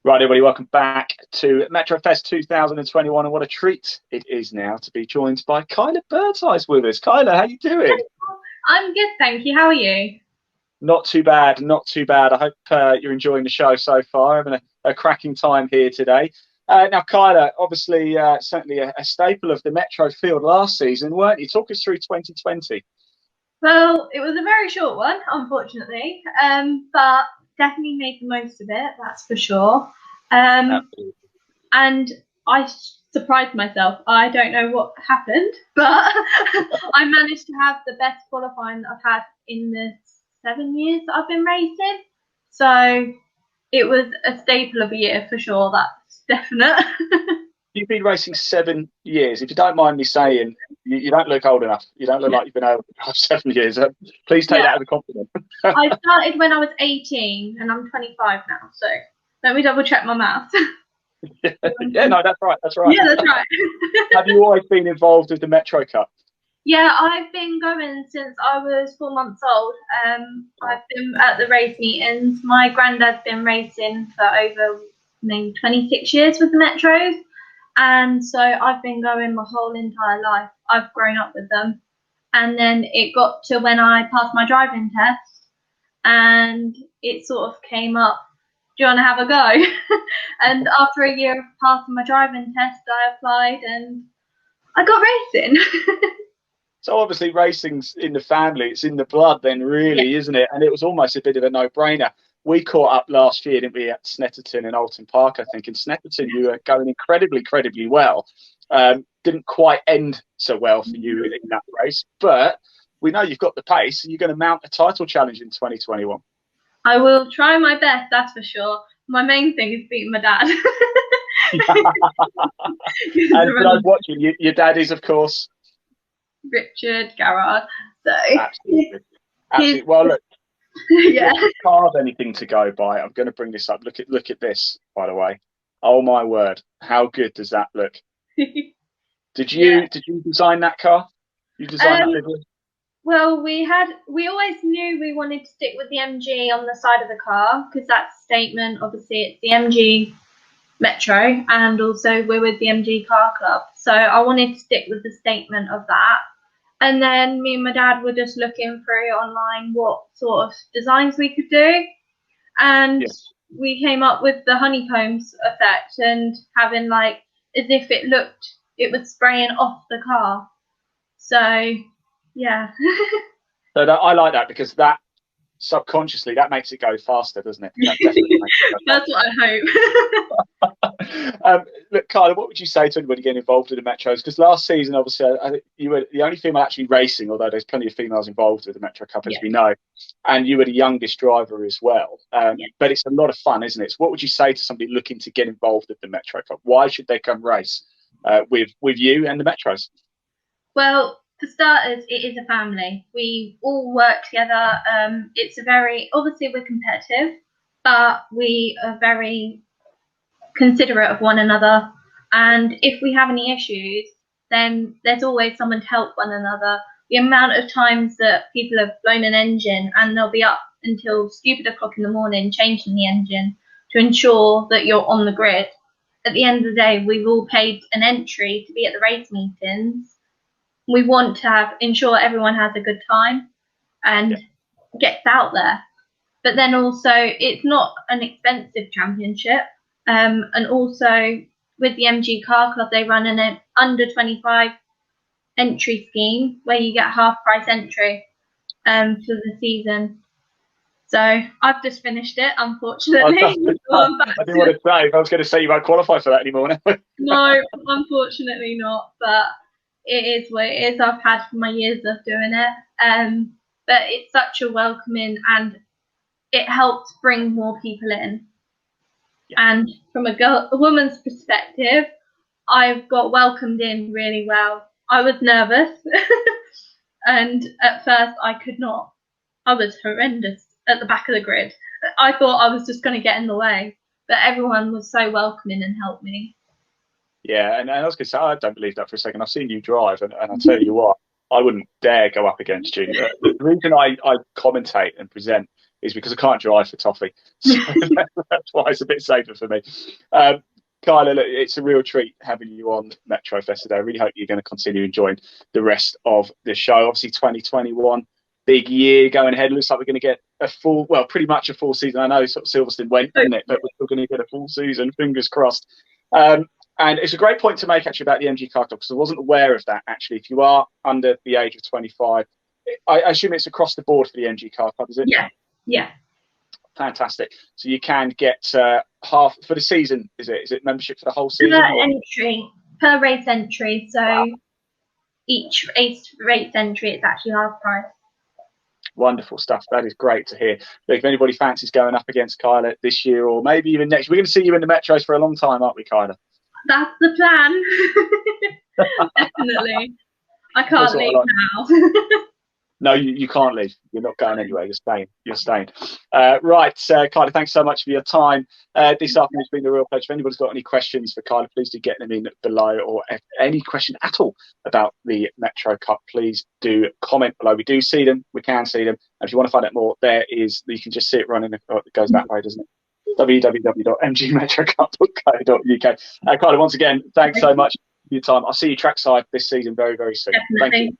Right, everybody, welcome back to Metrofest 2021, and what a treat it is now to be joined by Kyla Birdseye with us. Kyla, how you doing? I'm good, thank you. How are you? Not too bad, not too bad. I hope you're enjoying the show so far, having a cracking time here today. Now, Kyla, obviously, certainly a staple of the Metro field last season, weren't you? Talk us through 2020. Well, it was a very short one, unfortunately, but definitely made the most of it, that's for sure. Absolutely. And I surprised myself. I don't know what happened, but I managed to have the best qualifying that I've had in the 7 years that I've been racing. So it was a staple of a year for sure, that's definite. You've been racing 7 years. If you don't mind me saying, you don't look old enough. You don't look like you've been able to drive 7 years. Please take that as a compliment. I started when I was 18 and I'm 25 now. So let me double check my maths. Yeah, no, that's right. That's right. Yeah, that's right. Have you always been involved with the Metro Cup? Yeah, I've been going since I was 4 months old. I've been at the race meetings. My granddad's been racing for over maybe 26 years with the Metros. And so I've been going my whole entire life. I've grown up with them. And then it got to when I passed my driving test and it sort of came up, do you want to have a go? And after a year of passing my driving test, I applied and I got racing. So obviously racing's in the family, it's in the blood then really, isn't it? And it was almost a bit of a no-brainer. We caught up last year, didn't we, at Snetterton and Alton Park, I think. In Snetterton, you were going incredibly well. Didn't quite end so well for you in that race, but we know you've got the pace and you're going to mount a title challenge in 2021. I will try my best, that's for sure. My main thing is beating my dad. And when I was watching, your dad is, of course, Richard Garrard. So absolutely. Well, look, yeah. if you carve anything to go by, I'm going to bring this up. Look at this, by the way. Oh my word, how good does that look? Did you design that car? You designed that livery? Well, we always knew we wanted to stick with the MG on the side of the car because that's a statement. Obviously, it's the MG Metro, and also we're with the MG Car Club. So I wanted to stick with the statement of that. And then me and my dad were just looking through online what sort of designs we could do. And we came up with the honeycombs effect and having like as if it was spraying off the car. So yeah. So I like that because that subconsciously that makes it go faster, doesn't it? That definitely makes it go That's what I hope. Look, Kyla, what would you say to anybody getting involved with the Metros? Because last season, obviously, you were the only female actually racing, although there's plenty of females involved with the Metro Cup, as we know, and you were the youngest driver as well. But it's a lot of fun, isn't it? So what would you say to somebody looking to get involved with the Metro Cup? Why should they come race with you and the Metros? Well, for starters, it is a family. We all work together. It's obviously we're competitive, but we are very considerate of one another. And if we have any issues, then there's always someone to help one another. The amount of times that people have blown an engine and they'll be up until stupid o'clock in the morning changing the engine to ensure that you're on the grid. At the end of the day, we've all paid an entry to be at the race meetings. We want to ensure everyone has a good time and gets out there. But then also, it's not an expensive championship. And also, with the MG Car Club, they run an under 25 entry scheme where you get half price entry for the season. So I've just finished it, unfortunately. I didn't want to say. I was going to say you won't qualify for that anymore. No, unfortunately not. But it is what it is. I've had my years of doing it. But it's such a welcoming and it helps bring more people in. And from a woman's perspective, I've got welcomed in really well. I was nervous and at first I could not. I was horrendous at the back of the grid. I thought I was just going to get in the way, but everyone was so welcoming and helped me. Yeah, and I was going to say, I don't believe that for a second. I've seen you drive, and I'll tell you what, I wouldn't dare go up against you. The reason I commentate and present is because I can't drive for toffee. So that's why it's a bit safer for me. Kyla, look, it's a real treat having you on Metro Fest today. I really hope you're going to continue enjoying the rest of the show. Obviously, 2021, big year going ahead. Looks like we're going to get a full, well, pretty much a full season. I know sort of Silverstone went, didn't it? But we're still going to get a full season, fingers crossed. And it's a great point to make, actually, about the MG Car Club, because I wasn't aware of that, actually. If you are under the age of 25, I assume it's across the board for the MG Car Club, is it? Yeah. Fantastic. So you can get half for the season, is it? Is it membership for the whole season? Per race entry. So wow. Each race entry, it's actually half price. Wonderful stuff. That is great to hear. Look, if anybody fancies going up against Kyla this year or maybe even next, we're going to see you in the Metros for a long time, aren't we, Kyla? That's the plan. Definitely. I can't leave now. No, you can't leave. You're not going anywhere. You're staying. You're staying. Right, Kyla, thanks so much for your time. This afternoon has been a real pleasure. If anybody's got any questions for Kyla, please do get them in below, or any question at all about the Metro Cup, please do comment below. We do see them. We can see them. And if you want to find out more, you can just see it running. It goes that way, doesn't it? www.mgmetrocup.co.uk. Kyla, once again, thanks so much for your time. I'll see you trackside this season very, very soon. Definitely. Thank you.